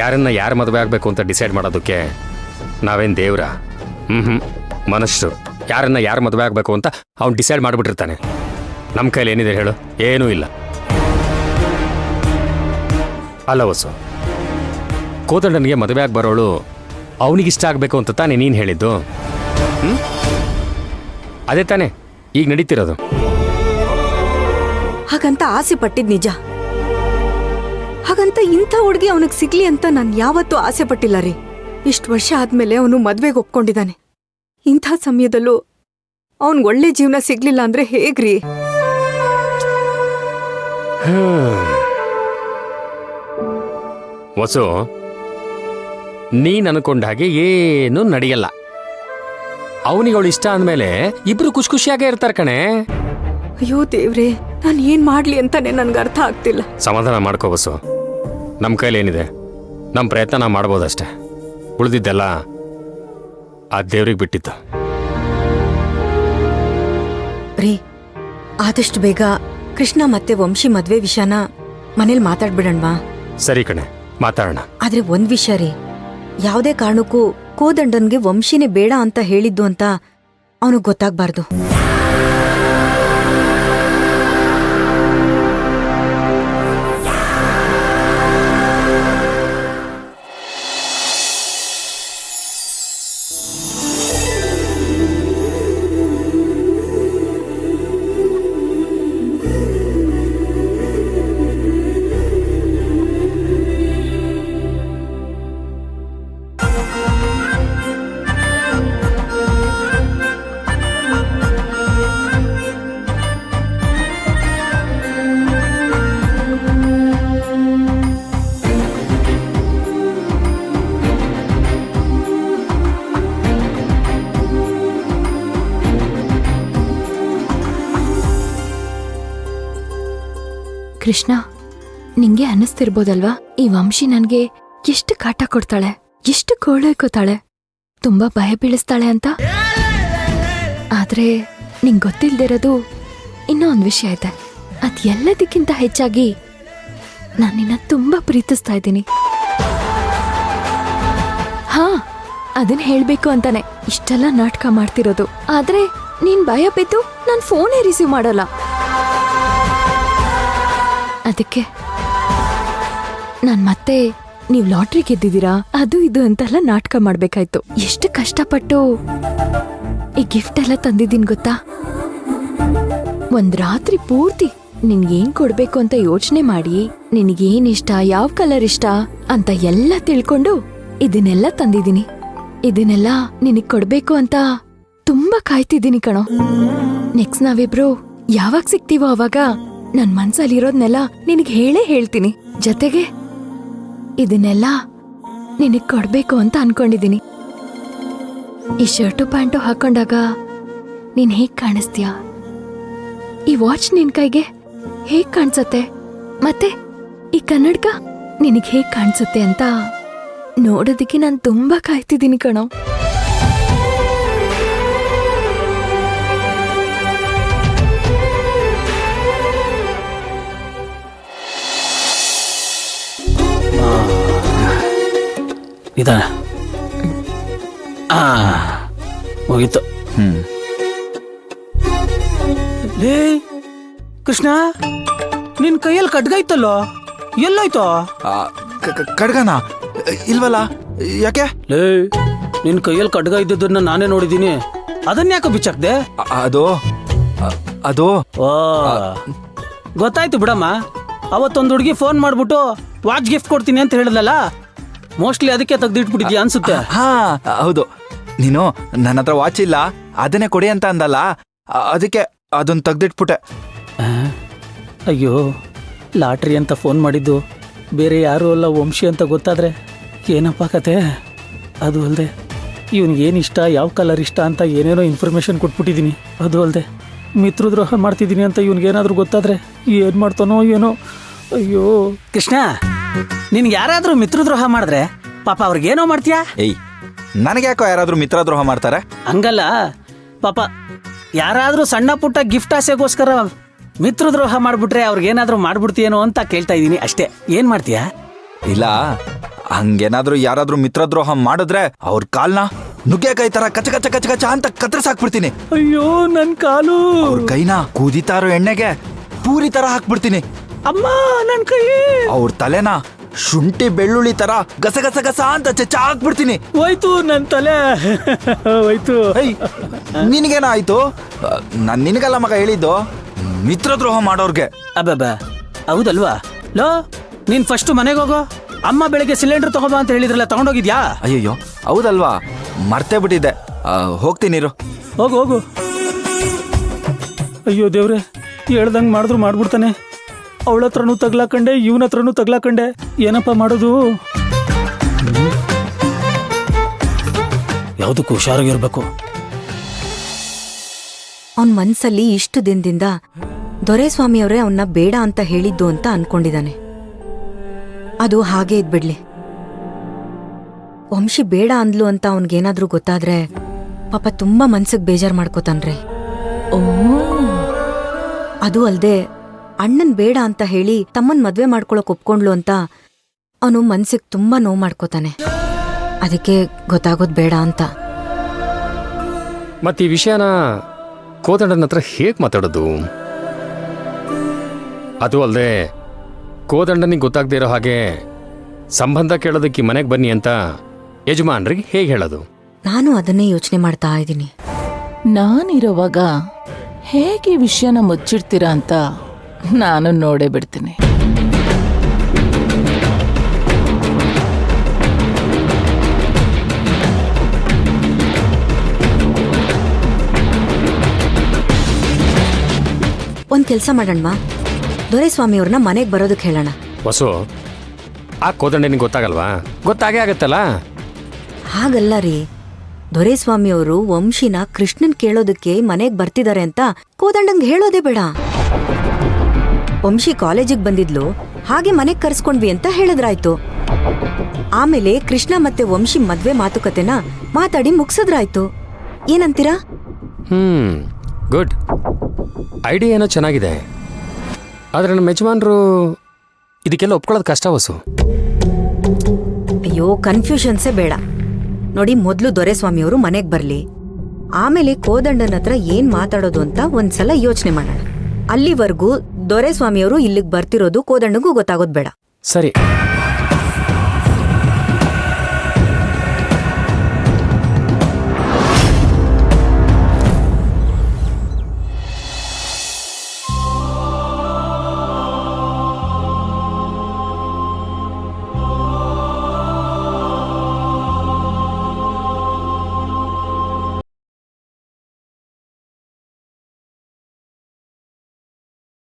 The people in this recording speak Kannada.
ಯಾರನ್ನ ಯಾರು ಮದುವೆ ಆಗಬೇಕು ಅಂತ ಡಿಸೈಡ್ ಮಾಡೋದಕ್ಕೆ ನಾವೇನು ದೇವ್ರ? ಮನುಷ್ಯರು. ಯಾರನ್ನ ಯಾರು ಮದುವೆ ಆಗಬೇಕು ಅಂತ ಅವ್ನು ಡಿಸೈಡ್ ಮಾಡಿಬಿಟ್ಟಿರ್ತಾನೆ. ನಮ್ಮ ಕೈಲಿ ಏನಿದೆ ಹೇಳು? ಏನೂ ಇಲ್ಲ. ಅಲ್ಲ ವಸು, ಕೋದಂಡನಿಗೆ ಮದುವೆ ಆಗಿ ಬರೋಳು ಅವನಿಗಿಷ್ಟ ಆಗಬೇಕು ಅಂತ ತಾನೇ ನೀನು ಹೇಳಿದ್ದು? ಅದೇ ತಾನೇ ಈಗ ನಡೀತಿರೋದು. ಹಾಗಂತ ಆಸೆ ಪಟ್ಟಿದ್ ನಿಜ. ಹಾಗಂತ ಇಂಥ ಹುಡುಗಿ ಅವನಿಗೆ ಸಿಗ್ಲಿ ಅಂತ ನಾನು ಯಾವತ್ತೂ ಆಸೆ ಪಟ್ಟಿಲ್ಲ ರೀ. ಇಷ್ಟು ವರ್ಷ ಆದ್ಮೇಲೆ ಅವನು ಮದ್ವೆಗೆ ಒಪ್ಕೊಂಡಿದ್ದಾನೆ. ಇಂಥ ಸಮಯದಲ್ಲೂ ಅವನ್ಗೆ ಒಳ್ಳೆ ಜೀವನ ಸಿಗ್ಲಿಲ್ಲ ಅಂದ್ರೆ ಹೇಗ್ರಿ? ವಸು, ನೀನ್ ಅನ್ಕೊಂಡ ಹಾಗೆ ಏನು ನಡೆಯಲ್ಲ. ಅವನಿಗೆ ಅವಳು ಇಷ್ಟ ಅಂದ್ಮೇಲೆ ಇಬ್ರು ಖುಷಿ ಖುಷಿಯಾಗೇ ಇರ್ತಾರೆ ಕಣೆ. ಅಯ್ಯೋ ದೇವ್ರೆ, ನಾನು ಏನ್ ಮಾಡ್ಲಿ ಅಂತಾನೆ ನನ್ಗೆ ಅರ್ಥ ಆಗ್ತಿಲ್ಲ. ಸಮಾಧಾನ ಮಾಡ್ಕೋ ವಸು. ನಮ್ಮ ಕೈಲಿ ಏನಿದೆ, ನಮ್ಮ ಪ್ರಯತ್ನ ನಾವು ಮಾಡ್ಬೋದಷ್ಟೆ. ಉಳಿದಿದ್ದೆಲ್ಲ ಆ ದೇವ್ರಿಗೆ ಬಿಟ್ಟಿತ್ತು. ರೀ, ಆದಷ್ಟು ಬೇಗ ಕೃಷ್ಣ ಮತ್ತೆ ವಂಶಿ ಮದ್ವೆ ವಿಷಯನ ಮನೇಲಿ ಮಾತಾಡ್ಬಿಡಣ್ವಾ? ಸರಿ ಕಣೆ, ಮಾತಾಡೋಣ. ಆದ್ರೆ ಒಂದ್ ವಿಷಯ ರೀ, ಯಾವುದೇ ಕಾರಣಕ್ಕೂ ಕೋದಂಡನ್ಗೆ ವಂಶಿನೇ ಬೇಡ ಅಂತ ಹೇಳಿದ್ದು ಅಂತ ಅವನಿಗೆ ಗೊತ್ತಾಗ್ಬಾರ್ದು. ಕೃಷ್ಣ, ನಿಂಗೆ ಅನ್ನಿಸ್ತಿರ್ಬೋದಲ್ವಾ ಈ ವಂಶಿ ನನ್ಗೆ ಎಷ್ಟು ಕಾಟ ಕೊಡ್ತಾಳೆ, ಎಷ್ಟು ಕೋಳೈಕೋತಾಳೆ, ತುಂಬಾ ಭಯ ಬೀಳಿಸ್ತಾಳೆ ಅಂತ. ಆದ್ರೆ ನಿಂಗ್ ಗೊತ್ತಿಲ್ದಿರೋದು ಇನ್ನೂ ಒಂದ್ ವಿಷಯ ಇದೆ. ಅದ್ ಎಲ್ಲದಕ್ಕಿಂತ ಹೆಚ್ಚಾಗಿ ನಾನ್ ನಿನ್ನ ತುಂಬಾ ಪ್ರೀತಿಸ್ತಾ ಇದ್ದೀನಿ. ಹಾ, ಅದನ್ನ ಹೇಳ್ಬೇಕು ಅಂತಾನೆ ಇಷ್ಟೆಲ್ಲ ನಾಟಕ ಮಾಡ್ತಿರೋದು. ಆದ್ರೆ ನೀನ್ ಭಯ ಬಿದ್ದು ನಾನ್ ಫೋನೇ ರಿಸೀವ್ ಮಾಡಲ್ಲ. ಅದಕ್ಕೆ ನಾನ್ ಮತ್ತೆ ನೀವ್ ಲಾಟ್ರಿ ಗೆದ್ದಿದ್ದೀರಾ ಅದು ಇದು ಅಂತೆಲ್ಲ ನಾಟಕ ಮಾಡ್ಬೇಕಾಯ್ತು. ಎಷ್ಟು ಕಷ್ಟಪಟ್ಟು ಈ ಗಿಫ್ಟ್ ಎಲ್ಲ ತಂದಿದ್ದೀನಿ ಗೊತ್ತಾ? ಒಂದ್ ರಾತ್ರಿ ಪೂರ್ತಿ ನಿನ್ಗೇನ್ ಕೊಡ್ಬೇಕು ಅಂತ ಯೋಚನೆ ಮಾಡಿ, ನಿನ್ಗೇನ್ ಇಷ್ಟ, ಯಾವ ಕಲರ್ ಇಷ್ಟ ಅಂತ ಎಲ್ಲ ತಿಳ್ಕೊಂಡು ಇದನ್ನೆಲ್ಲ ತಂದಿದ್ದೀನಿ. ಇದನ್ನೆಲ್ಲ ನಿನಗ್ ಕೊಡ್ಬೇಕು ಅಂತ ತುಂಬಾ ಕಾಯ್ತಿದ್ದೀನಿ ಕಣೋ. ನೆಕ್ಸ್ಟ್ ನಾವಿಬ್ರು ಯಾವಾಗ ಸಿಗ್ತೀವೋ ಅವಾಗ ನನ್ ಮನ್ಸಲ್ಲಿರೋದ್ನೆಲ್ಲ ನಿನಗ್ ಹೇಳೇ ಹೇಳ್ತೀನಿ. ಜೊತೆಗೆ ಇದನ್ನೆಲ್ಲ ನಿನಗ್ ಕೊಡ್ಬೇಕು ಅಂತ ಅನ್ಕೊಂಡಿದೀನಿ. ಈ ಶರ್ಟು ಪ್ಯಾಂಟು ಹಾಕೊಂಡಾಗ ನೀನ್ ಹೇಗ್ ಕಾಣಿಸ್ತೀಯ, ಈ ವಾಚ್ ನಿನ್ ಕೈಗೆ ಹೇಗ್ ಕಾಣಿಸತ್ತೆ, ಮತ್ತೆ ಈ ಕನ್ನಡಕ ನಿನಗ್ ಹೇಗ್ ಕಾಣಿಸುತ್ತೆ ಅಂತ ನೋಡೋದಕ್ಕೆ ನಾನ್ ತುಂಬಾ ಕಾಯ್ತಿದ್ದೀನಿ ಕಣೋ. ನಿಧಾನ. ಮುಗೀತು. ಲೇ ಕೃಷ್ಣ, ನಿನ್ ಕೈಯಲ್ಲಿ ಖಡ್ಗ ಇತ್ತಲ್ಲೋ, ಎಲ್ಲೋಯ್ತು? ಖಡ್ಗನ ಇಲ್ವಲ್ಲ, ಯಾಕೆ? ಲೇ, ನಿನ್ ಕೈಯಲ್ಲಿ ಖಡ್ಗ ಇದ್ದದನ್ನ ನಾನೇ ನೋಡಿದೀನಿ, ಅದನ್ನ ಯಾಕೆ ಬಿಚ್ಚಾಕ್ದೆ? ಅದು ಗೊತ್ತಾಯ್ತು ಬಿಡಮ್ಮ. ಅವತ್ತೊಂದು ಹುಡುಗಿ ಫೋನ್ ಮಾಡ್ಬಿಟ್ಟು ವಾಚ್ ಗಿಫ್ಟ್ ಕೊಡ್ತೀನಿ ಅಂತ ಹೇಳಿದ್ಲಲ್ಲ, ಮೋಸ್ಟ್ಲಿ ಅದಕ್ಕೆ ತೆಗ್ದಿಟ್ಬಿಟ್ಟಿದ್ಯಾ ಅನ್ಸುತ್ತೆ. ಹಾ ಹೌದು, ನೀನು ನನ್ನ ಹತ್ರ ವಾಚ್ ಇಲ್ಲ ಅದನ್ನೇ ಕೊಡಿ ಅಂತ ಅಂದಲ್ಲ, ಅದಕ್ಕೆ ಅದನ್ನ ತೆಗ್ದಿಟ್ಬಿಟ್ಟೆ. ಅಯ್ಯೋ, ಲಾಟ್ರಿ ಅಂತ ಫೋನ್ ಮಾಡಿದ್ದು ಬೇರೆ ಯಾರೂ ಅಲ್ಲ, ವಂಶಿ ಅಂತ ಗೊತ್ತಾದ್ರೆ ಏನಪ್ಪ ಕತೆ. ಅದು ಅಲ್ಲದೆ ಇವನಿಗೇನಿಷ್ಟ, ಯಾವ ಕಲರ್ ಇಷ್ಟ ಅಂತ ಏನೇನೋ ಇನ್ಫಾರ್ಮೇಶನ್ ಕೊಟ್ಬಿಟ್ಟಿದ್ದೀನಿ. ಅದು ಅಲ್ಲದೆ ಮಿತ್ರದ್ರೋಹ ಮಾಡ್ತಿದ್ದೀನಿ ಅಂತ ಇವನಿಗೇನಾದ್ರೂ ಗೊತ್ತಾದ್ರೆ ಏನು ಮಾಡ್ತಾನೋ ಏನೋ. ಅಯ್ಯೋ ಕೃಷ್ಣ, ನಿನ್ಗೆ ಯಾರಾದ್ರೂ ಮಿತ್ರದ್ರೋಹ ಮಾಡಿದ್ರೆ ಪಾಪ ಅವ್ರಿಗೇನೋ ಮಾಡ್ತೀಯಾ? ಏಯ್, ನನಗೆ ಯಾಕೋ ಯಾರಾದ್ರೂ ಮಿತ್ರದ್ರೋಹ ಮಾಡ್ತಾರೆ? ಹಂಗಲ್ಲ ಪಾಪ, ಯಾರಾದ್ರೂ ಸಣ್ಣ ಪುಟ್ಟ ಗಿಫ್ಟ್ ಆಸೆಗೋಸ್ಕರ ಮಿತ್ರದ್ರೋಹ ಮಾಡ್ಬಿಟ್ರೆ ಅವ್ರಿಗೇನಾದ್ರೂ ಮಾಡ್ಬಿಡ್ತೀಯೇನೋ ಅಂತ ಕೇಳ್ತಾ ಇದ್ದೀನಿ ಅಷ್ಟೇ. ಏನ್ ಮಾಡ್ತೀಯಾ? ಇಲ್ಲ, ಹಂಗೇನಾದ್ರೂ ಯಾರಾದ್ರೂ ಮಿತ್ರದ್ರೋಹ ಮಾಡಿದ್ರೆ ಅವ್ರ ಕಾಲ್ನ ನುಗ್ಗೆಕಾಯಿ ತರ ಕಚ ಕಚ ಕಚ ಕಚ ಅಂತ ಕತ್ತರಿಸಾಕ್ಬಿಡ್ತೀನಿ. ಅಯ್ಯೋ ನನ್ ಕಾಲು. ಅವ್ರ ಕೈನ ಕುದಿತಾರೋ ಎಣ್ಣೆಗೆ ಪೂರಿ ತರ ಹಾಕ್ಬಿಡ್ತೀನಿ. ಅಮ್ಮ ನನ್ ಕೈ. ಅವ್ರ ತಲೆನ ಶುಂಠಿ ಬೆಳ್ಳುಳ್ಳಿ ತರ ಗಸ ಗಸ ಗಸ ಅಂತ ಚಚ್ಚ ಹಾಕ್ಬಿಡ್ತೀನಿ. ಹೋಯ್ತು ನನ್ ತಲೆ. ಹೋಯ್ತು. ನಿನಗೇನ ಆಯ್ತು? ನಾನ್ ನಿನಗಲ್ಲ ಮಗ ಹೇಳಿದ್ದು, ಮಿತ್ರದ್ರೋಹ ಮಾಡೋರ್ಗೆ. ಅಬ್ಬಬ್ಬ ಹೌದಲ್ವಾ? ಲೋ ನೀನ್ ಫಸ್ಟ್ ಮನೆಗೆ ಹೋಗೋ. ಅಮ್ಮ ಬೆಳಿಗ್ಗೆ ಸಿಲಿಂಡರ್ ತಗೋಬಾ ಅಂತ ಹೇಳಿದ್ರಲ್ಲ, ತಗೊಂಡೋಗಿದ್ಯಾ? ಅಯ್ಯಯ್ಯೋ ಹೌದಲ್ವಾ, ಮರ್ತೇ ಬಿಟ್ಟಿದ್ದೆ. ಹೋಗ್ತೀನಿರು. ಹೋಗು ಹೋಗು. ಅಯ್ಯೋ ದೇವ್ರೆ, ಹೇಳ್ದಂಗ್ ಮಾಡಿದ್ರು ಮಾಡ್ಬಿಡ್ತಾನೆ. ಅವಳ ಹತ್ರನೂ ತಗ್ಲಾಕಂಡೆ, ಇವನ ಹತ್ರನೂ ತಗ್ಲಾಕಂಡೆ. ಏನಪ್ಪ ಮಾಡೋದು? ಯಾವ್ದಕ್ಕೂ ಹುಷಾರಾಗಿರ್ಬೇಕು. ಅವನ್ ಮನ್ಸಲ್ಲಿ ಇಷ್ಟು ದಿನದಿಂದ ದೊರೆಸ್ವಾಮಿಯವರೇ ಅವನ್ನ ಬೇಡ ಅಂತ ಹೇಳಿದ್ದು ಅಂತ ಅನ್ಕೊಂಡಿದ್ದಾನೆ. ಅದು ಹಾಗೆ ಇದ್ಬಿಡ್ಲಿ. ವಂಶಿ ಬೇಡ ಅಂದ್ಲು ಅಂತ ಅವನ್ಗೇನಾದ್ರೂ ಗೊತ್ತಾದ್ರೆ ಪಾಪ ತುಂಬಾ ಮನ್ಸಿಗೆ ಬೇಜಾರ್ ಮಾಡ್ಕೋತಾನ್ರಿ. ಅದು ಅಲ್ದೆ ಅಣ್ಣನ್ ಬೇಡ ಅಂತ ಹೇಳಿ ತಮ್ಮನ್ ಮದ್ವೆ ಮಾಡ್ಕೊಳಕ್ ಒಪ್ಕೊಂಡ್ಲು ಅಂತ ಅವನು ಮನ್ಸಿಗೆ ತುಂಬಾ ನೋವು ಮಾಡ್ಕೋತಾನೆ. ಅದಕ್ಕೆ ಗೊತ್ತಾಗೋದ್ ಬೇಡ ಅಂತ. ಮತ್ತೆ ಈ ವಿಷಯನ ಕೋದಂಡನ ಹತ್ರ ಹೇಗೆ ಮಾತಾಡೋದು? ಅದು ಅಲ್ಲದೆ ಕೋದಂಡನಿಗೆ ಗೊತ್ತಾಗದೇ ಇರೋ ಹಾಗೆ ಸಂಬಂಧ ಕೇಳೋದಕ್ಕೆ ಮನೆಗೆ ಬನ್ನಿ ಅಂತ ಯಜಮಾನ್ರಿಗೆ ಹೇಗೆ ಹೇಳೋದು? ನಾನು ಅದನ್ನೇ ಯೋಚನೆ ಮಾಡ್ತಾ ಇದ್ದೀನಿ. ನಾನಿರೋವಾಗ ಹೇಗೆ ವಿಷಯನ ಮುಚ್ಚಿಡ್ತೀರಾ ಅಂತ ನಾನು ನೋಡೇ ಬಿಡ್ತೀನಿ. ಒಂದ್ ಕೆಲ್ಸ ಮಾಡೋಣ, ದೊರೆಸ್ವಾಮಿಯವ್ರನ್ನ ಮನೆಗ್ ಬರೋದಕ್ಕೆ ಹೇಳೋಣ. ಹೊಸು, ಆ ಕೋದಂಡನಿಗೆ ಗೊತ್ತಾಗಲ್ವಾ? ಗೊತ್ತಾಗೇ ಆಗತ್ತಲ್ಲ. ಹಾಗಲ್ಲ ರೀ, ದೊರೆಸ್ವಾಮಿಯವರು ವಂಶಿನ ಕೃಷ್ಣನ್ ಕೇಳೋದಕ್ಕೆ ಮನೆಗ್ ಬರ್ತಿದ್ದಾರೆ ಅಂತ ಕೋದಂಡಂಗ್ ಹೇಳೋದೇ ಬೇಡ. ವಂಶಿ ಕಾಲೇಜಿಗೆ ಬಂದಿದ್ಲು, ಹಾಗೆ ಮನೆಗ್ ಕರ್ಸ್ಕೊಂಡ್ವಿ ಅಂತ ಹೇಳಿದ್ರಾಯ್ತು. ಆಮೇಲೆ ಕೃಷ್ಣ ಮತ್ತೆ ವಂಶಿ ಮದ್ವೆ ಮಾತುಕತೆನ ಮಾತಾಡಿ ಮುಗ್ಸದ್ರಾಯ್ತು. ಏನಂತೀರಾ? ಗುಡ್ ಐಡಿಯಾ, ಏನೋ ಚೆನ್ನಾಗಿದೆ. ಆದ್ರೆ ನಮ್ಮ ಯಜಮಾನ್ರು ಇದಕ್ಕೆಲ್ಲ ಒಪ್ಕೊಳ್ಳೋದು ಕಷ್ಟ ಹೊಸು. ಅಯ್ಯೋ ಕನ್ಫ್ಯೂಷನ್ಸೇ ಬೇಡ ನೋಡಿ. ಮೊದ್ಲು ದೊರೆಸ್ವಾಮಿಯವರು ಮನೆಗ್ ಬರ್ಲಿ, ಆಮೇಲೆ ಕೋದಂಡನ ಹತ್ರ ಏನ್ ಮಾತಾಡೋದು ಅಂತ ಒಂದ್ಸಲ ಯೋಚನೆ ಮಾಡೋಣ. ಅಲ್ಲಿವರೆಗೂ ದೊರೆಸ್ವಾಮಿಯವರು ಇಲ್ಲಿಗೆ ಬರ್ತಿರೋದು ಕೋದಂಡಗೂ ಗೊತ್ತಾಗೋದ್ ಬೇಡ. ಸರಿ.